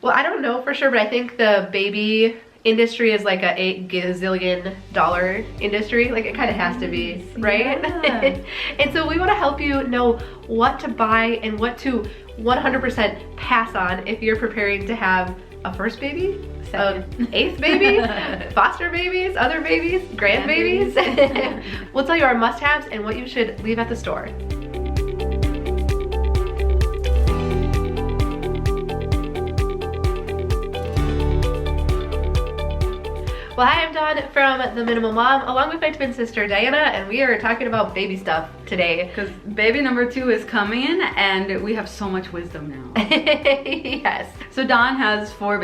Well, I don't know for sure, but I think the baby industry is like a $8 gazillion industry. Like it kind of has to be, right? Yeah. And so we want to help you know what to buy and what to 100% pass on if you're preparing to have a first baby, eighth baby, foster babies, other babies, grandbabies. We'll tell you our must-haves and what you should leave at the store. Well, hi, I'm Dawn from The Minimal Mom, along with my twin sister Diana, and we are talking about baby stuff today. Because baby number 2 is coming, and we have so much wisdom now. Yes. So Dawn has 4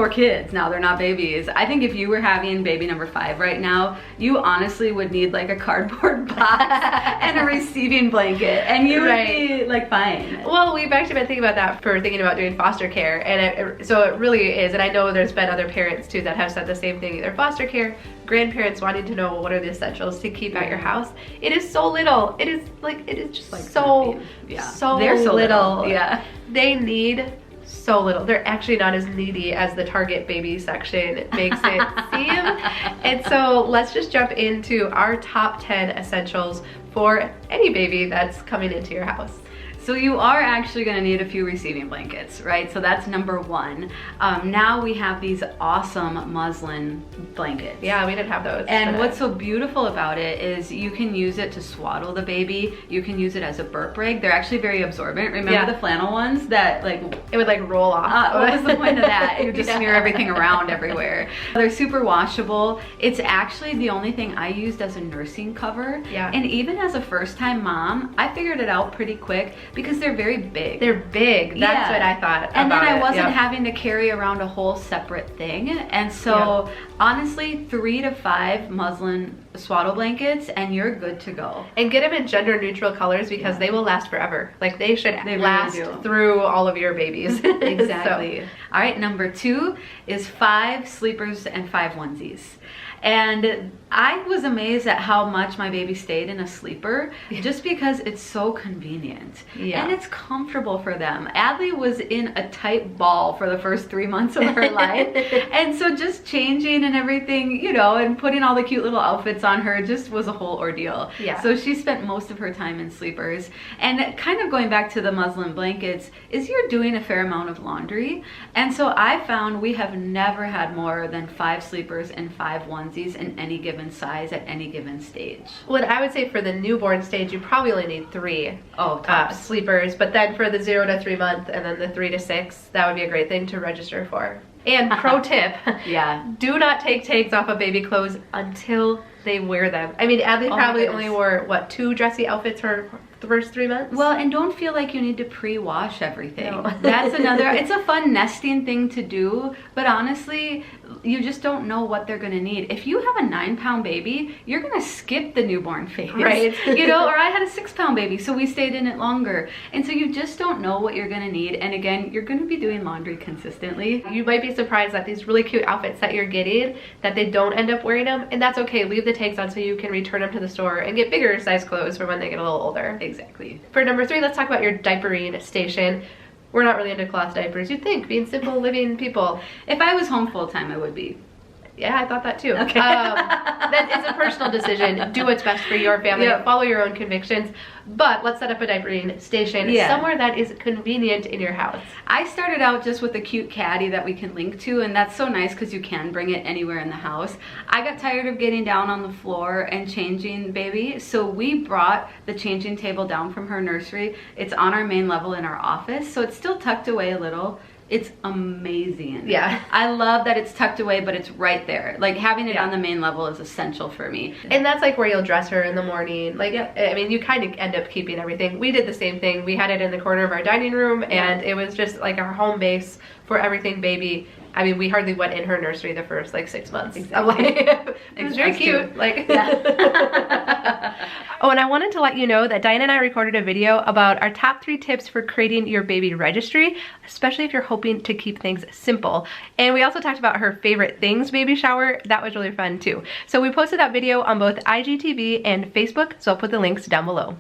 kids now. They're not babies. I think if you were having baby number 5 right now, you honestly would need like a cardboard box and a receiving blanket, and you would be like fine. Well, we've actually been thinking about that for thinking about doing foster care, and so it really is. And I know there's been other parents too that have said the same thing. Either foster care, grandparents wanting to know what are the essentials to keep at your house. It is so little. It is just like so They're so little. Yeah. They need so little. They're actually not as needy as the Target baby section makes it seem. And so let's just jump into our top 10 essentials for any baby that's coming into your house. So you are actually going to need a few receiving blankets, right? So that's number 1. Now we have these awesome muslin blankets. Yeah, we didn't have those. And what's so beautiful about it is you can use it to swaddle the baby. You can use it as a burp rag. They're actually very absorbent. Remember the flannel ones that like... It would like roll off. What was the point of that? You just smear everything around everywhere. They're super washable. It's actually the only thing I used as a nursing cover. Yeah. And even as a first-time mom, I figured it out pretty quick because they're very big. They're big. That's what I thought. And then I wasn't Yep. having to carry around a whole separate thing. And so honestly, 3 to 5 muslin swaddle blankets and you're good to go. And get them in gender neutral colors because they will last forever. Like they should last really through all of your babies. Exactly. So. All right, number 2 is 5 sleepers and 5 onesies. And I was amazed at how much my baby stayed in a sleeper just because it's so convenient and it's comfortable for them. Adley was in a tight ball for the first 3 months of her life. And so just changing and everything, you know, and putting all the cute little outfits on her just was a whole ordeal. Yeah. So she spent most of her time in sleepers. And kind of going back to the muslin blankets is you're doing a fair amount of laundry. And so I found we have never had more than 5 sleepers and 5 onesies in any given size at any given stage. Well, I would say for the newborn stage, you probably only need 3 sleepers, but then for the 0 to 3 month and then the 3 to 6, that would be a great thing to register for. And pro tip, do not take tags off of baby clothes until they wear them. I mean, Adley probably only wore, what, 2 dressy outfits for the first 3 months? Well, and don't feel like you need to pre-wash everything. No. That's another, it's a fun nesting thing to do, but honestly, you just don't know what they're gonna need. If you have a 9-pound baby, you're gonna skip the newborn phase. Right. You know, or I had a 6-pound baby, so we stayed in it longer. And so you just don't know what you're gonna need. And again, you're gonna be doing laundry consistently. You might be surprised that these really cute outfits that you're getting, that they don't end up wearing them, and that's okay. Leave the tags on so you can return them to the store and get bigger size clothes for when they get a little older. Exactly. For number 3, let's talk about your diapering station. We're not really into cloth diapers. You'd think, being simple living people. If I was home full time, I would be. Yeah, I thought that too. Okay. That is a personal decision. Do what's best for your family. Follow your own convictions. But let's set up a diapering station somewhere that is convenient in your house. I started out just with a cute caddy that we can link to, and that's so nice because you can bring it anywhere in the house. I got tired of getting down on the floor and changing baby, so we brought the changing table down from her nursery. It's on our main level in our office, so it's still tucked away a little. It's amazing. Yeah. I love that it's tucked away, but it's right there. Like having it on the main level is essential for me. And that's like where you'll dress her in the morning. Like, I mean, you kind of end up keeping everything. We did the same thing. We had it in the corner of our dining room and it was just like our home base for everything baby. I mean, we hardly went in her nursery the first like 6 months. Exactly. It was very cute. Like, Oh, and I wanted to let you know that Diane and I recorded a video about our top 3 tips for creating your baby registry, especially if you're hoping to keep things simple. And we also talked about her favorite things baby shower. That was really fun too. So we posted that video on both IGTV and Facebook, so I'll put the links down below.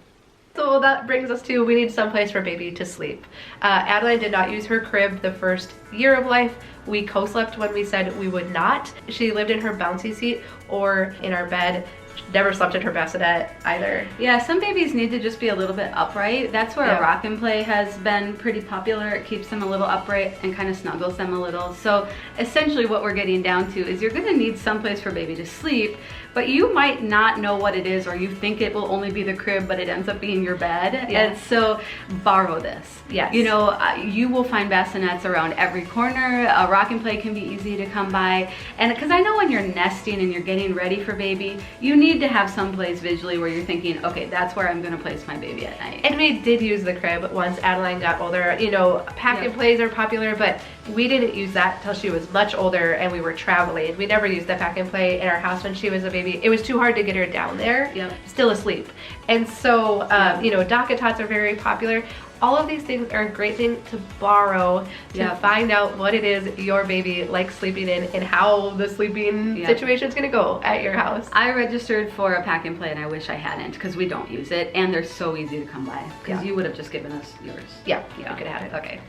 So that brings us to, we need someplace for baby to sleep. Adeline did not use her crib the first year of life. We co-slept when we said we would not. She lived in her bouncy seat or in our bed. Never slept in her bassinet either. Yeah, some babies need to just be a little bit upright. That's where a rock and play has been pretty popular. It keeps them a little upright and kind of snuggles them a little. So essentially what we're getting down to is you're gonna need someplace for baby to sleep, but you might not know what it is, or you think it will only be the crib, but it ends up being your bed. And so borrow this. Yes. You know, you will find bassinets around every corner. A rock and play can be easy to come by. And because I know when you're nesting and you're getting ready for baby, you need to have some place visually where you're thinking, okay, that's where I'm gonna place my baby at night. And we did use the crib once Adeline got older. You know, pack and plays are popular, but we didn't use that till she was much older and we were traveling. We never used the pack and play in our house when she was a baby. It was too hard to get her down there, still asleep. And so, you know, docket tots are very popular. All of these things are a great thing to borrow to find out what it is your baby likes sleeping in and how the sleeping situation is going to go at your house. I registered for a pack and play and I wish I hadn't, because we don't use it and they're so easy to come by, because you would have just given us yours. Yeah, you could have had it. Okay.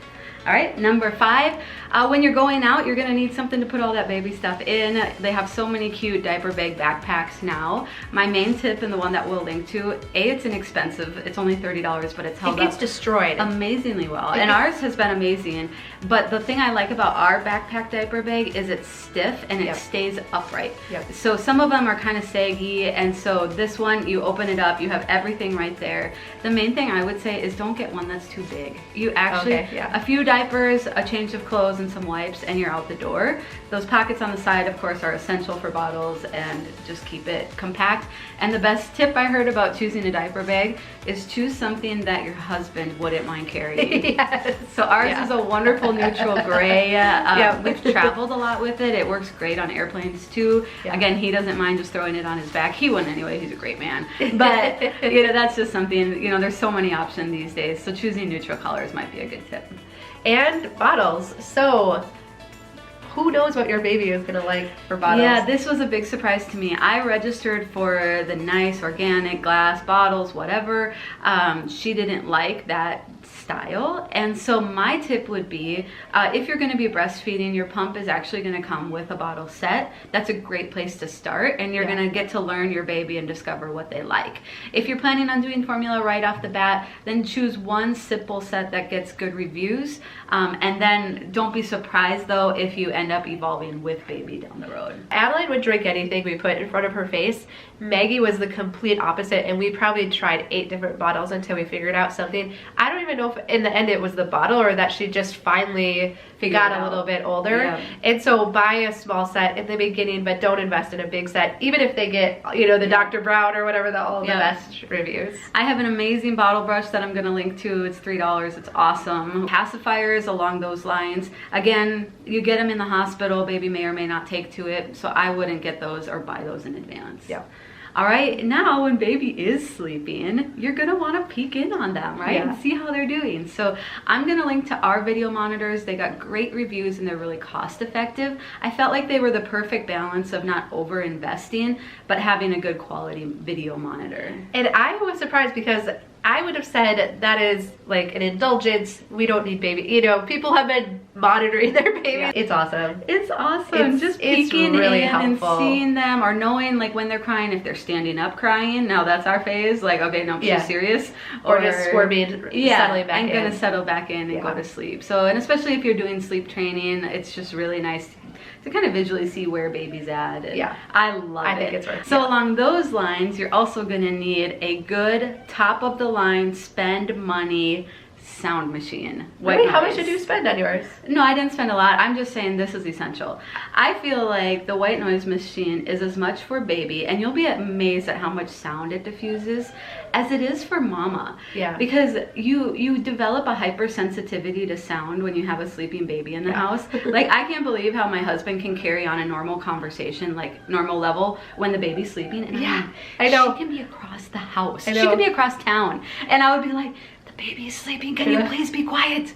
All right, number 5, when you're going out, you're gonna need something to put all that baby stuff in. They have so many cute diaper bag backpacks now. My main tip, and the one that we'll link to, it's inexpensive. It's only $30, but it's held up. It gets destroyed amazingly well. And ours has been amazing. But the thing I like about our backpack diaper bag is it's stiff and it stays upright. So some of them are kind of saggy, and so this one, you open it up, you have everything right there. The main thing I would say is don't get one that's too big. You actually, a few diapers, a change of clothes, and some wipes, and you're out the door. Those pockets on the side, of course, are essential for bottles, and just keep it compact. And the best tip I heard about choosing a diaper bag is choose something that your husband wouldn't mind carrying. So ours is a wonderful neutral gray. We've traveled a lot with it. It works great on airplanes too. Again, he doesn't mind just throwing it on his back. He wouldn't anyway, he's a great man. But you know, that's just something, you know, there's so many options these days, so choosing neutral colors might be a good tip. And bottles. So who knows what your baby is gonna like for bottles? Yeah, this was a big surprise to me. I registered for the nice organic glass bottles, whatever. She didn't like that style, and so my tip would be, if you're going to be breastfeeding, your pump is actually going to come with a bottle set. That's a great place to start, and you're going to get to learn your baby and discover what they like. If you're planning on doing formula right off the bat, then choose one simple set that gets good reviews, and then don't be surprised though if you end up evolving with baby down the road. Adeline would drink anything we put in front of her face. Maggie was the complete opposite, and we probably tried 8 different bottles until we figured out something. I don't even know if in the end it was the bottle or that she just finally got a little bit older. And so buy a small set in the beginning, but don't invest in a big set, even if they get, you know, the Dr. Brown or whatever, all the best reviews. I have an amazing bottle brush that I'm going to link to. It's $3. It's awesome. Pacifiers along those lines. Again, you get them in the hospital, baby may or may not take to it, so I wouldn't get those or buy those in advance. All right, now when baby is sleeping, you're gonna wanna peek in on them, right? And see how they're doing. So I'm gonna link to our video monitors. They got great reviews and they're really cost effective. I felt like they were the perfect balance of not over investing, but having a good quality video monitor. And I was surprised because I would have said that is like an indulgence. We don't need baby. You know, people have been monitoring their babies. It's awesome. It's awesome. Just peeking really in helpful. And seeing them, or knowing like when they're crying, if they're standing up crying. Now that's our phase. Like, okay, no, she's serious. Or just squirming, settling back in. I'm gonna settle back in and go to sleep. So, and especially if you're doing sleep training, it's just really nice to kind of visually see where baby's at. And I love it. I think it's worth it. So along those lines, you're also gonna need a good top of the line, spend money sound machine. Really? How much did you spend on yours? No, I didn't spend a lot. I'm just saying this is essential. I feel like the white noise machine is as much for baby, and you'll be amazed at how much sound it diffuses, as it is for mama. Because you develop a hypersensitivity to sound when you have a sleeping baby in the house. Like, I can't believe how my husband can carry on a normal conversation, like normal level, when the baby's sleeping. And I know. She can be across the house. She can be across town. And I would be like, baby is sleeping, can you please be quiet?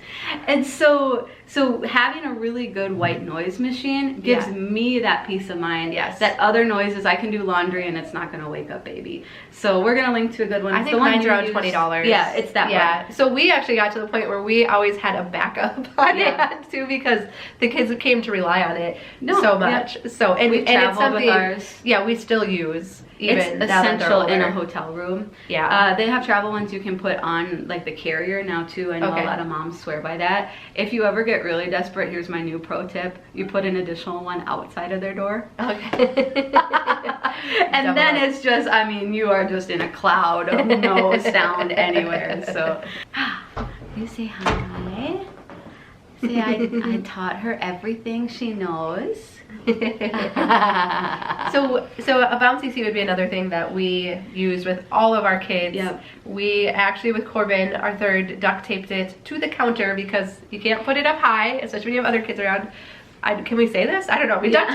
And so So having a really good white noise machine gives me that peace of mind. Yes. That other noises, I can do laundry and it's not gonna wake up baby. So we're gonna link to a good one. I think mine's around $20. Yeah, it's that one. So we actually got to the point where we always had a backup on it too, because the kids came to rely on it so much. So and it's something with ours. Yeah, we still use. Even it's essential in a hotel room. Yeah. They have travel ones you can put on like the carrier now too. I know a lot of moms swear by that. If you ever get really desperate, here's my new pro tip. You put an additional one outside of their door. Okay. And then it's just, I mean, you are just in a cloud of no sound anywhere. So you say hi. Say I taught her everything she knows. So a bouncy seat would be another thing that we use with all of our kids. Yep. We actually, with Corbin, our third, duct taped it to the counter because you can't put it up high, especially when you have other kids around. Can we say this? I don't know. We duct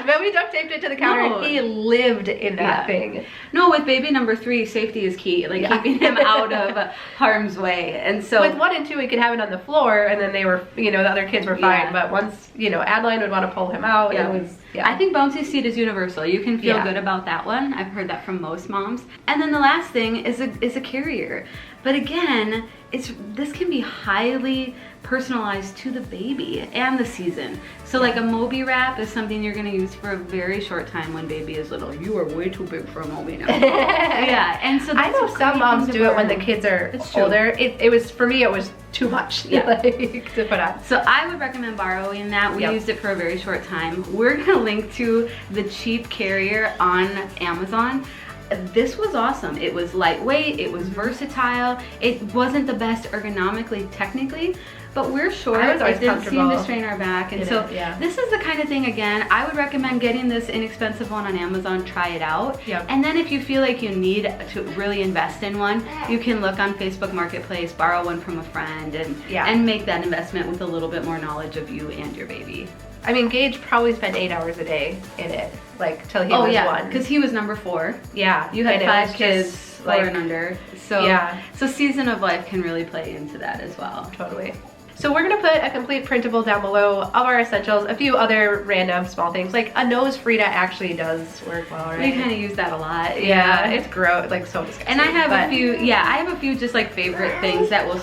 taped it to the counter and he lived in that thing. No, with baby number 3, safety is key. Like keeping him out of harm's way. And so with 1 and 2, we could have it on the floor and then they were, you know, the other kids were fine. But once, you know, Adeline would want to pull him out. It was, I think Bouncy Seat is universal. You can feel good about that one. I've heard that from most moms. And then the last thing is a carrier. But again, this can be highly personalized to the baby and the season. So like a Moby wrap is something you're gonna use for a very short time when baby is little. You are way too big for a Moby now. And so I know some moms do it when the kids are older. It was, for me, it was too much like, to put on. So I would recommend borrowing that. We used it for a very short time. We're gonna link to the cheap carrier on Amazon. This was awesome. It was lightweight, it was versatile. It wasn't the best ergonomically, technically, but we're short. It didn't seem to strain our back. And so this is the kind of thing, again, I would recommend getting this inexpensive one on Amazon, try it out. And then if you feel like you need to really invest in one, you can look on Facebook Marketplace, borrow one from a friend, and make that investment with a little bit more knowledge of you and your baby. I mean, Gage probably spent 8 hours a day in it, like, till he was 1. Because he was number 4. Yeah. You had 5 kids, 4 and under. So, so season of life can really play into that as well. Totally. So we're gonna put a complete printable down below of our essentials, a few other random small things, like a nose Frida actually does work well, right? We kind of use that a lot. Yeah, it's gross, like so disgusting. And I have a few, I have a few just like favorite things that will,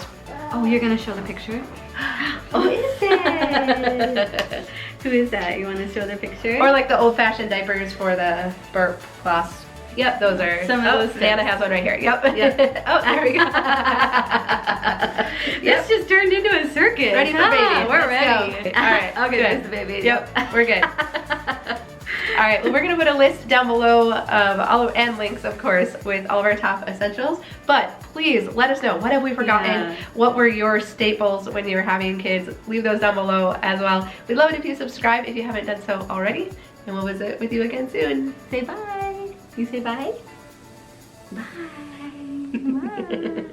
oh, you're gonna show the picture? Who is it? Who is that? You want to show the picture? Or like the old-fashioned diapers for the burp cloths. Yep, those are. Some of those. Nana has one right here. Yep. Oh, there we go. This just turned into a circus. Ready for baby. We're ready. All right. Okay, there's the baby. Yep, we're good. All right, well, we're gonna put a list down below of and links, of course, with all of our top essentials. But please let us know, what have we forgotten? What were your staples when you were having kids? Leave those down below as well. We'd love it if you subscribe if you haven't done so already. And we'll visit with you again soon. Say bye. You say bye? Bye. Bye.